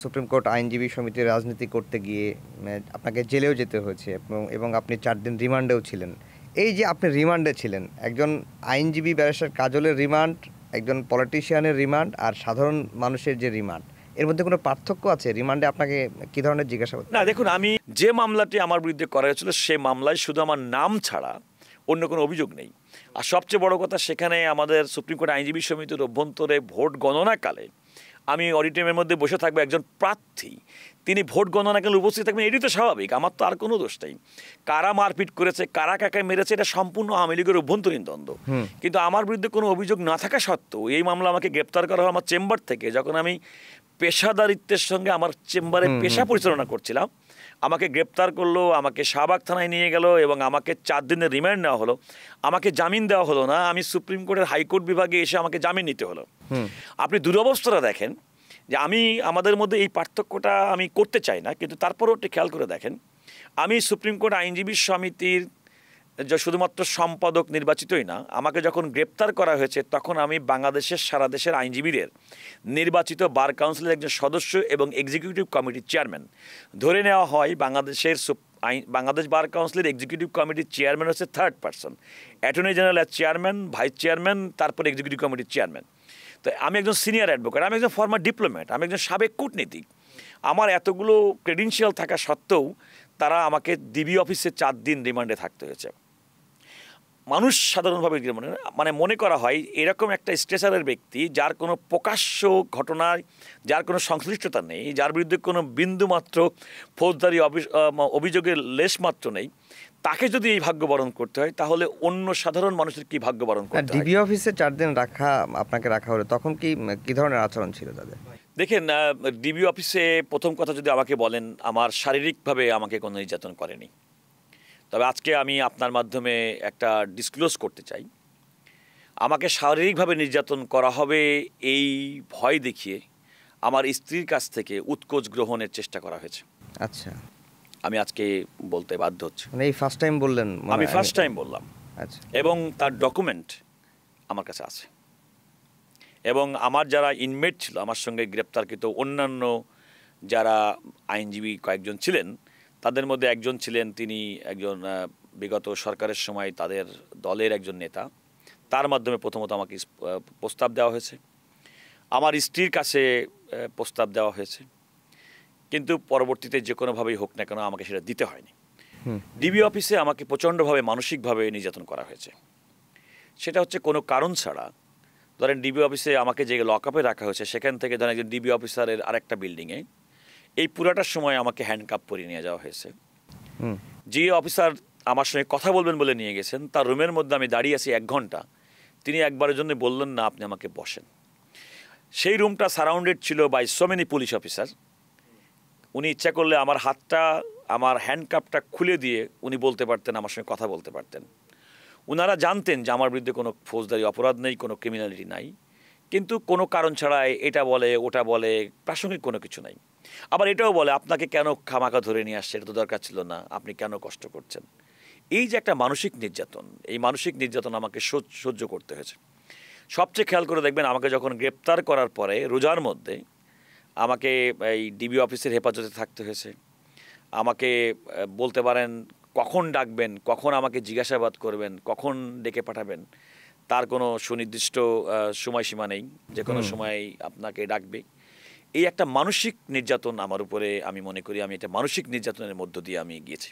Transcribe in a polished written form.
Supreme court আইনজীবী সমিতির রাজনীতি করতে গিয়ে আপনাকে জেলেও যেতে হয়েছে এবং আপনি 4 দিন রিমান্ডেও ছিলেন। এই যে আপনি রিমান্ডে ছিলেন, একজন আইনজীবী ব্যারিস্টার কাজলের রিমান্ড, একজন পলিটিশিয়ানের রিমান্ড আর সাধারণ মানুষের যে রিমান্ড, এর মধ্যে কোনো পার্থক্য আছে? রিমান্ডে আপনাকে কী ধরনের জিজ্ঞাসাবাদ? না, দেখুন, আমি যে মামলাটি আমার বিরুদ্ধে করা হয়েছিল সে মামলায় শুধু আমার নাম ছাড়া অন্য কোনো অভিযোগ নেই। আর সবচেয়ে বড় কথা, সেখানে আমাদের সুপ্রিম কোর্ট আইনজীবী সমিতির অভ্যন্তরে ভোট গণনাকালে আমি অডিটোরিয়ামের মধ্যে বসে থাকবো, একজন প্রার্থী তিনি ভোট গণনাকালে উপস্থিত থাকবেন, এটি তো স্বাভাবিক। আমার তো আর কোনো দোষ নেই। কারা মারপিট করেছে, কারা কাকে মেরেছে, এটা সম্পূর্ণ আওয়ামী লীগের অভ্যন্তরীণ দ্বন্দ্ব। কিন্তু আমার বিরুদ্ধে কোনো অভিযোগ না থাকা সত্ত্বেও এই মামলা আমাকে গ্রেপ্তার করা হয় আমার চেম্বার থেকে, যখন আমি পেশাদারিত্বের সঙ্গে আমার চেম্বারে পেশা পরিচালনা করছিলাম। আমাকে গ্রেপ্তার করলো, আমাকে শাহবাগ থানায় নিয়ে গেল এবং আমাকে 4 দিনের রিমান্ড নেওয়া হলো। আমাকে জামিন দেওয়া হলো না, আমি সুপ্রিম কোর্টের হাইকোর্ট বিভাগে এসে আমাকে জামিন নিতে হলো। আপনি দুরবস্থাটা দেখেন যে আমাদের মধ্যে এই পার্থক্যটা আমি করতে চাই না, কিন্তু তারপরেও একটু খেয়াল করে দেখেন, আমি সুপ্রিম কোর্ট আইনজীবী সমিতির যে শুধুমাত্র সম্পাদক নির্বাচিতই না, আমাকে যখন গ্রেপ্তার করা হয়েছে তখন আমি বাংলাদেশের সারা দেশের আইনজীবীদের নির্বাচিত বার কাউন্সিলের একজন সদস্য এবং এক্সিকিউটিভ কমিটির চেয়ারম্যান। ধরে নেওয়া হয় বাংলাদেশ বার কাউন্সিলের এক্সিকিউটিভ কমিটির চেয়ারম্যান হচ্ছে 3rd person, attorney general chairman, vice chairman, তারপর এক্সিকিউটিভ কমিটির চেয়ারম্যান। তো আমি একজন সিনিয়র অ্যাডভোকেট, আমি একজন ফর্মার ডিপ্লোম্যাট, আমি একজন সাবেক কূটনীতিক। আমার এতগুলো ক্রেডেনশিয়াল থাকা সত্ত্বেও তারা আমাকে ডিবি অফিসে 4 দিন রিমান্ডে থাকতে হয়েছে। মানুষ সাধারণভাবে মনে করা হয় এরকম একটা স্ট্রেচারের ব্যক্তি, যার কোনো প্রকাশ্য ঘটনায় যার কোনো সংশ্লিষ্টতা নেই, যার বিরুদ্ধে কোনো বিন্দুমাত্র ফৌজদারি অভিযোগের লেশমাত্র নেই, তাকে যদি এই ভাগ্য বরণ করতে হয় তাহলে অন্য সাধারণ মানুষের কি ভাগ্য বরণ করতে হয়? ডিবি অফিসে 4 দিন আপনাকে রাখা হলো, তখন কি ধরনের আচরণ ছিল তাদের? দেখেন, ডিবি অফিসে প্রথম কথা যদি আমাকে বলেন, আমার শারীরিকভাবে আমাকে কোনো নির্যাতন করেনি। তবে আজকে আমি আপনার মাধ্যমে একটা ডিসক্লোজ করতে চাই, আমাকে শারীরিকভাবে নির্যাতন করা হবে এই ভয় দেখিয়ে আমার স্ত্রীর কাছ থেকে উৎকোচ গ্রহণের চেষ্টা করা হয়েছে। আচ্ছা, আমি আজকে বলতে বাধ্য হচ্ছি। এই ফার্স্ট টাইম বললেন? আমি ফার্স্ট টাইম বললাম। আচ্ছা। এবং তার ডকুমেন্ট আমার কাছে আছে। এবং আমার যারা ইনমেট ছিল, আমার সঙ্গে গ্রেপ্তারকৃত অন্যান্য যারা আইনজীবী কয়েকজন ছিলেন, তাদের মধ্যে একজন ছিলেন, তিনি একজন বিগত সরকারের সময় তাদের দলের একজন নেতা। তার মাধ্যমে প্রথমত আমাকে প্রস্তাব দেওয়া হয়েছে, আমার স্ত্রীর কাছে প্রস্তাব দেওয়া হয়েছে, কিন্তু পরবর্তীতে যে কোনোভাবেই হোক না কেন আমাকে সেটা দিতে হয়নি। ডিবি অফিসে আমাকে প্রচণ্ডভাবে মানসিকভাবে নির্যাতন করা হয়েছে। সেটা হচ্ছে কোনো কারণ ছাড়া। ধরেন, ডিবি অফিসে আমাকে যে লকআপে রাখা হয়েছে, সেখান থেকে ধরেন একজন ডিবি অফিসারের আরেকটা বিল্ডিংয়ে এই পুরাটার সময় আমাকে হ্যান্ডকাপ পরিয়ে নিয়ে যাওয়া হয়েছে। যে অফিসার আমার সঙ্গে কথা বলবেন বলে নিয়ে গেছেন, তার রুমের মধ্যে আমি দাঁড়িয়ে আছি 1 ঘন্টা, তিনি একবারের জন্য বললেন না আপনি আমাকে বসেন। সেই রুমটা সারাউন্ডেড ছিল by so many police officer. উনি ইচ্ছা করলে আমার হাতটা, আমার হ্যান্ডকাপটা খুলে দিয়ে উনি বলতে পারতেন, আমার সঙ্গে কথা বলতে পারতেন। ওনারা জানতেন যে আমার বিরুদ্ধে কোনো ফৌজদারি অপরাধ নেই, কোনো ক্রিমিনালিটি নাই, কিন্তু কোনো কারণ ছাড়াই এটা বলে ওটা বলে, প্রাসঙ্গিক কোনো কিছু নাই। আবার এটাও বলে আপনাকে কেন খামাখা ধরে নিয়ে আসছে, এটা তো দরকার ছিল না, আপনি কেন কষ্ট করছেন। এই যে একটা মানসিক নির্যাতন, এই মানসিক নির্যাতন আমাকে সহ্য করতে হয়েছে। সবচেয়ে খেয়াল করে দেখবেন, আমাকে যখন গ্রেপ্তার করার পরে রোজার মধ্যে আমাকে এই ডিবি অফিসের হেফাজতে থাকতে হয়েছে। আমাকে বলতে পারেন কখন ডাকবেন, কখন আমাকে জিজ্ঞাসাবাদ করবেন, কখন ডেকে পাঠাবেন, তার কোনো সুনির্দিষ্ট সময়সীমা নেই, যে কোনো সময় আপনাকে ডাকবে। এই একটা মানসিক নির্যাতন আমার উপরে, আমি মনে করি আমি একটা মানসিক নির্যাতনের মধ্য দিয়ে আমি গিয়েছি।